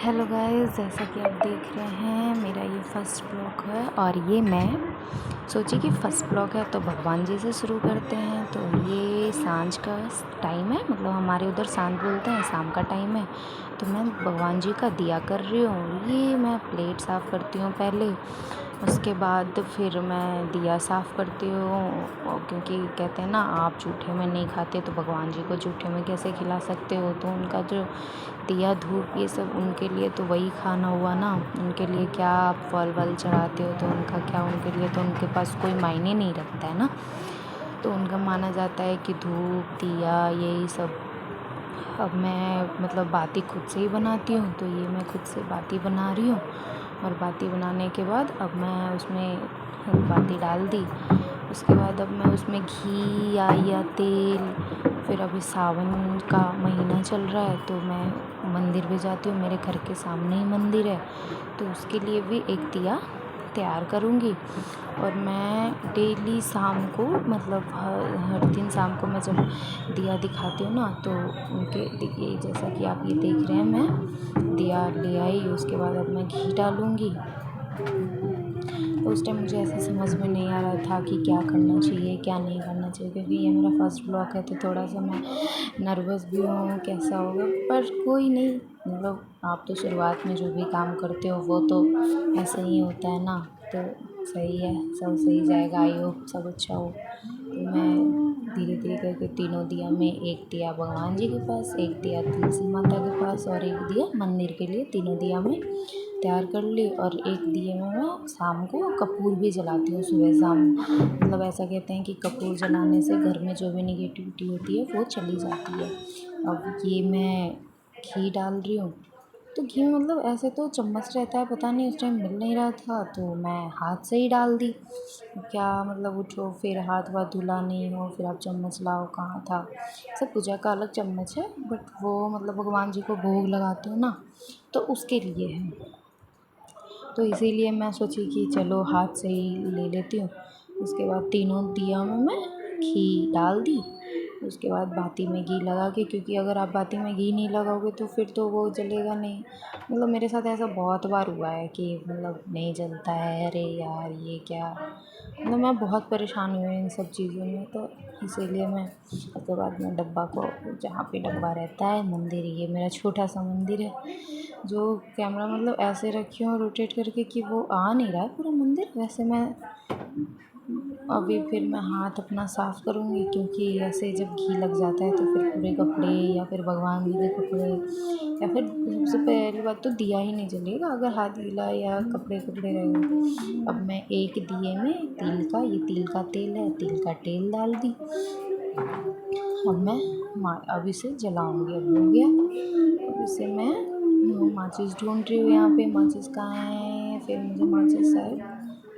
Hello guys, जैसा कि आप देख रहे हैं मेरा ये फर्स्ट ब्लॉग है और ये मैं सोची कि फर्स्ट ब्लॉग है तो भगवान जी से शुरू करते हैं। तो ये सांझ का टाइम है, मतलब हमारे उधर सांझ बोलते हैं, शाम का टाइम है। तो मैं भगवान जी का दिया कर रही हूँ। ये मैं प्लेट साफ़ करती हूँ पहले, उसके बाद फिर मैं दिया साफ़ करती हूँ। और क्योंकि कहते हैं ना, आप जूठे में नहीं खाते तो भगवान जी को जूठे में कैसे खिला सकते हो। तो उनका जो दिया धूप ये सब उनके लिए तो वही खाना हुआ ना। उनके लिए क्या आप फल वल चढ़ाते हो तो उनका क्या, उनके लिए तो उनके पास कोई मायने नहीं रखता है ना। तो उनका माना जाता है कि धूप दिया यही सब। अब मैं मतलब बाती खुद से ही बनाती हूँ, तो ये मैं खुद से बाती बना रही हूँ। और बाती बनाने के बाद अब मैं उसमें बाती डाल दी। उसके बाद अब मैं उसमें घी या तेल, फिर अभी सावन का महीना चल रहा है तो मैं मंदिर भी जाती हूँ। मेरे घर के सामने ही मंदिर है, तो उसके लिए भी एक दिया तैयार करूँगी। और मैं डेली शाम को, मतलब हर दिन शाम को मैं जब दिया दिखाती हूँ ना, तो उनके ये जैसा कि आप ये देख रहे हैं, मैं दिया ले आई। उसके बाद अब मैं घी डालूँगी। तो उस टाइम मुझे ऐसा समझ में नहीं आ रहा था कि क्या करना चाहिए क्या नहीं करना चाहिए, क्योंकि ये मेरा फर्स्ट ब्लॉग है तो थोड़ा सा मैं नर्वस भी हूँ कैसा होगा। पर कोई नहीं, मतलब आप तो शुरुआत में जो भी काम करते हो वो तो ऐसा ही होता है ना। तो सही है, सब सही जाएगा, आई होप सब अच्छा हो। तो मैं धीरे धीरे करके तीनों दिया में, एक दिया भगवान जी के पास, एक दिया तुलसी माता के पास और एक दिया मंदिर के लिए, तीनों दिया में तैयार कर ली। और एक दिए में मैं शाम को कपूर भी जलाती हूँ, सुबह शाम। मतलब ऐसा कहते हैं कि कपूर जलाने से घर में जो भी निगेटिविटी होती है वो चली जाती है। अब ये मैं घी डाल रही हूँ। तो घी में मतलब ऐसे तो चम्मच रहता है, पता नहीं उस टाइम मिल नहीं रहा था तो मैं हाथ से ही डाल दी। क्या मतलब, उठो फिर हाथ वाथ धुला नहीं हो, फिर आप चम्मच लाओ, कहाँ था। सब पूजा का अलग चम्मच है, बट वो मतलब भगवान जी को भोग लगाते हो ना, तो उसके लिए है। तो इसीलिए मैं सोची कि चलो हाथ से ही ले लेती हूँ। उसके बाद तीनों दिया में मैं घी डाल दी। उसके बाद बाती में घी लगा के, क्योंकि अगर आप बाती में घी नहीं लगाओगे तो फिर तो वो जलेगा नहीं। मतलब मेरे साथ ऐसा बहुत बार हुआ है कि मतलब नहीं जलता है, अरे यार ये क्या। मतलब मैं बहुत परेशान हुई इन सब चीज़ों में, तो इसीलिए मैं उसके बाद मैं डब्बा को, जहाँ पे डब्बा रहता है मंदिर, ये मेरा छोटा सा मंदिर है, जो कैमरा मतलब ऐसे रखी हूँ रोटेट करके कि वो आ नहीं रहा है पूरा मंदिर। वैसे मैं अभी फिर मैं हाथ अपना साफ़ करूँगी, क्योंकि ऐसे जब घी लग जाता है तो फिर पूरे कपड़े या फिर भगवान जी के कपड़े, या फिर सबसे पहली बात तो दिया ही नहीं जलेगा अगर हाथ गीला या कपड़े कपड़े रहे। अब मैं एक दिए में तिल का, ये तिल का तेल है, तिल का तेल डाल दी। अब मैं अब इसे जलाऊँगी। अब हो गया, अब इसे मैं माचिस ढूंढ रही हूँ, यहाँ पे माचिस कहाँ है। फिर मुझे माचिस शायद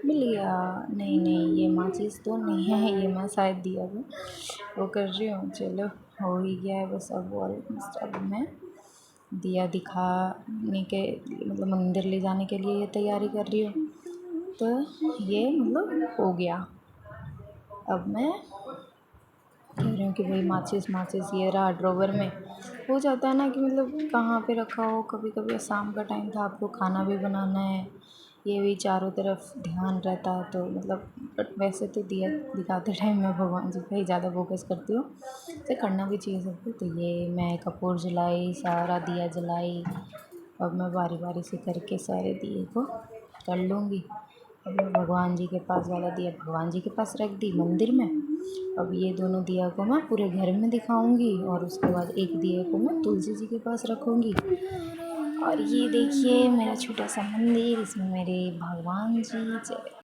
मिल गया। नहीं नहीं, ये माचिस तो नहीं है, ये मैं शायद दिया भी वो कर रही हूँ। चलो हो ही गया है बस। अब ऑलमोस्ट अब मैं दिया दिखाने के, मतलब मंदिर ले जाने के लिए ये तैयारी कर रही हूँ। तो ये मतलब हो गया। अब मैं कह रही हूँ कि भाई माचिस माचिस ये रहा ड्रॉवर में। हो जाता है ना कि मतलब कहाँ पे रखा हो, कभी कभी शाम का टाइम था, आपको खाना भी बनाना है, ये भी चारों तरफ ध्यान रहता है तो मतलब। बट वैसे तो दिया दिखाते टाइम मैं भगवान जी का ही ज़्यादा फोकस करती हूँ, तो करना भी चाहिए सबको। तो ये मैं कपूर जलाई, सारा दिया जलाई। अब मैं बारी बारी से करके सारे दिए को कर लूँगी। अब मैं भगवान जी के पास वाला दिया भगवान जी के पास रख दी मंदिर में। अब ये दोनों दिया को मैं पूरे घर में दिखाऊंगी, और उसके बाद एक दिए को मैं तुलसी जी के पास रखूँगी। और ये देखिए मेरा छोटा सा मंदिर, इसमें मेरे भगवान जी। जय